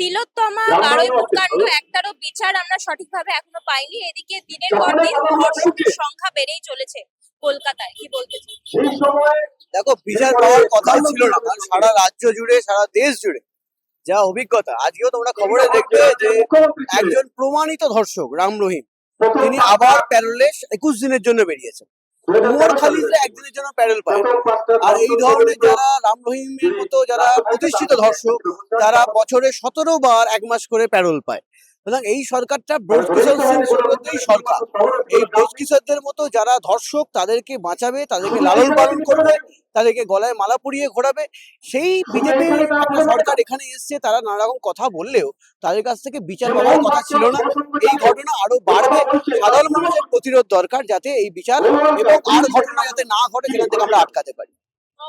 তিলোত্তমা বারুইপুর কাণ্ড একটারও বিচার আমরা সঠিকভাবে এখনো পাইনি। এদিকে দিনের পর দিন ধর্ষণের সংখ্যা বেড়েই চলেছে কলকাতায়। কি বলতে চাই? দেখো, বিচার পাওয়ার কথা ছিল না, কারণ সারা রাজ্য জুড়ে, সারা দেশ জুড়ে যা অভিজ্ঞতা, আজকেও তোমরা খবরে দেখবে যে একজন প্রমাণিত ধর্ষক রাম রহিম তিনি আবার প্যারোলে 21 দিনের জন্য বেরিয়েছেন। উমরখালিতে একদিনের জন্য প্যারোল পায়। আর এই ধরনের যারা রাম রহিমের মতো যারা প্রতিষ্ঠিত ধর্ষক, তারা বছরে 17 বার 1 মাস করে প্যারোল পায়। সুতরাং এই সরকারটা ব্রজ কিশোর সিং সুব্রতই সরকার। এই ব্রজ কিশোরদের মতো যারা ধর্ষক তাদেরকে বাঁচাবে, তাদেরকে লালন পালন করবে, তাদেরকে গলায় মালা পরিয়ে ঘোরাবে। সেই বিজেপি সরকার এখানে এসছে, তারা নানা রকম কথা বললেও তাদের কাছ থেকে বিচার পাওয়ার কথা ছিল না। এই ঘটনা আরো বাড়বে, সাধারণ মানুষের প্রতিরোধ দরকার যাতে এই বিচার এবং আর ঘটনা যাতে না ঘটে, সেখান থেকে আমরা আটকাতে পারি।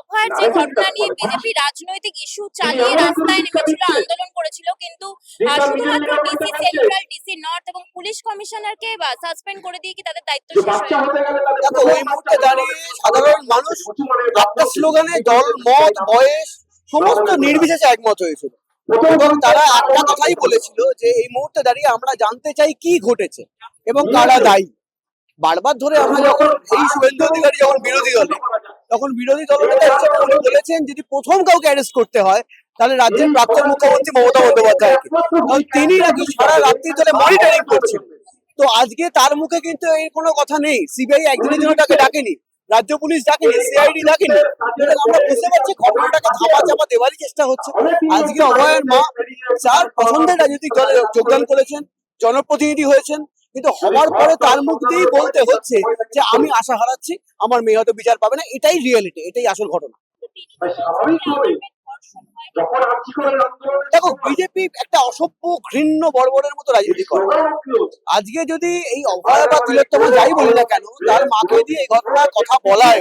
অভয়ের যে ঘটনা নিয়ে বিজেপি রাজনৈতিক ইস্যু চালিয়ে রাস্তায় নেমেছিল, আন্দোলন করেছিল, কিন্তু শুধুমাত্র ডিসি সেন্ট্রাল, ডিসি নর্থ এবং পুলিশ কমিশনারকে সাসপেন্ড করে দিয়ে কি তাদের দায়িত্ব শেষ হয়ে গেল? দেখো, ওই মুহূর্তে দাঁড়িয়ে সাধারণ মানুষ একটা স্লোগানে দল, মত, বয়স সমস্ত নির্বিশেষে একমত হয়েছিল এবং তারা একটা কথাই বলেছিল যে এই মুহূর্তে দাঁড়িয়ে আমরা জানতে চাই কি ঘটেছে এবং কারা দায়ী। বারবার ধরে আমরা যখন এই শুভেন্দু অধিকারী যখন বিরোধী দলে, তখন বিরোধী দলনেতা হিসেবে উনি বলেছেন যদি প্রথম কাউকে অ্যারেস্ট করতে হয় তাহলে রাজ্যের প্রাক্তন মুখ্যমন্ত্রী মমতা বন্দ্যোপাধ্যায়কে, কারণ তিনি নাকি সারা রাত্রি ধরে মনিটরিং করছেন। তো আজকে তার মুখে কিন্তু এই কোনো কথা নেই। সিবিআই একদিনের জন্য তাকে ডাকেনি, রাজ্য পুলিশ ডাকেনি, সিআইডি ডাকেনি। আমরা বুঝতে পারছি ঘটনাটাকে ধামা চাপা দেওয়ারই চেষ্টা হচ্ছে। আজকে অভয়ের মা যার পছন্দের রাজনৈতিক দলে যোগদান করেছেন, জনপ্রতিনিধি হয়েছেন, কিন্তু হওয়ার পরে তার মুখ দিয়েই বলতে হচ্ছে যে আমি আশা হারাচ্ছি, আমার মেয়ে হয়তো বিচার পাবে না। এটাই রিয়েলিটি, এটাই আসল ঘটনা। দেখো, বিজেপি একটা অসভ্য, ঘৃণ্য, বর্বরের মতো রাজনীতি করে। আজকে যদি এই অভয় বা তিলোত্তমা যাই বলি না কেন, তার মাকে দিয়ে এই ঘটনার কথা বলায়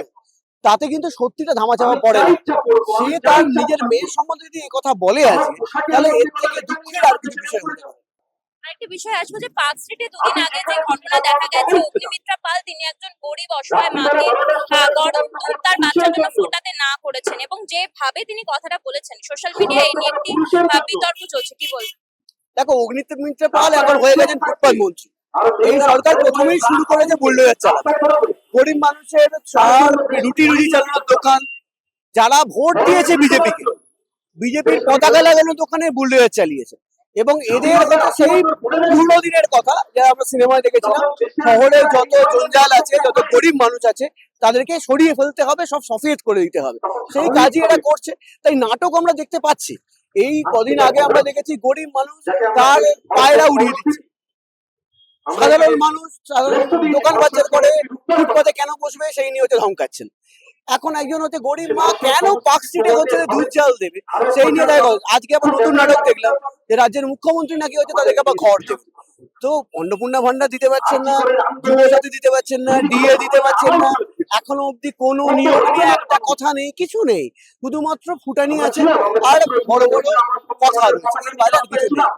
তাতে কিন্তু সত্যিটা ধামাচাপা পড়ে না। সে তার নিজের মেয়ের সম্বন্ধে যদি এই কথা বলে আছে, তাহলে এর থেকে দুঃখের আর কিছু বিষয় হতে পারে। আরেকটা বিষয় আসবো যে পার্ক স্ট্রিটে দুদিন আগে যে ঘটনা দেখা গেছে, অগ্নিমিত্রা পাল তিনি একজন গরিব অসহায় মাকে গরম দুধ তার বাচ্চার জন্য ফোটাতে না করেছেন এবং যেভাবে তিনি কথাটা বলেছেন, সোশ্যাল মিডিয়ায় এই নিয়ে একটি বিতর্ক চলছে। কি বলবেন? দেখো, অগ্নিমিত্রা পাল এখন হয়ে গেছেন ফুটপাত মন্ত্রী। এই সরকার প্রথমেই শুরু করেছে বুলডোজার চালাতে। গরিব মানুষের রুটি চালানোর দোকান, যারা ভোট দিয়েছে বিজেপিকে, বিজেপির পতাকা লাগানো দোকানে বুলডোজার চালিয়েছে। এবং এদের সেই পুরনো দিনের কথা যা আমরা সিনেমায় দেখেছিলাম, শহরে যত জঞ্জাল আছে, যত গরিব মানুষ আছে, তাদেরকে সরিয়ে ফেলতে হবে, সব সফেদ করে দিতে হবে, সেই কাজই এরা করছে। তাই নাটক আমরা দেখতে পাচ্ছি। এই কদিন আগে আমরা দেখেছি গরিব মানুষ তার পায়রা উড়িয়ে দিচ্ছে। সাধারণ মানুষ দোকান বাজার করে ফুটপাতে কেন বসবে সেই নিয়ে হচ্ছে ধমকাচ্ছেন। এখন একজন হচ্ছে গরিব মা কেন পার্ক স্ট্রিটে হচ্ছে দুধ চাল দেবে সেই নিয়ে দেখা। আজকে আবার নতুন নাটক দেখলাম যে রাজ্যের মুখ্যমন্ত্রী নাকি হচ্ছে তাদেরকে আবার ঘর দেবে। তো অন্নপূর্ণা ভান্ডার দিতে পারছেন না, যুবসাথী দিতে পারছেন না, ডিএ দিতে পারছেন না, এখনো অব্দি কোনো নিয়োগ নিয়ে একটা কথা নেই, কিছু নেই, শুধুমাত্র ফুটানি আছে আর বড় বড় কথা রয়েছে, এর বাইরে আর কিছু নেই।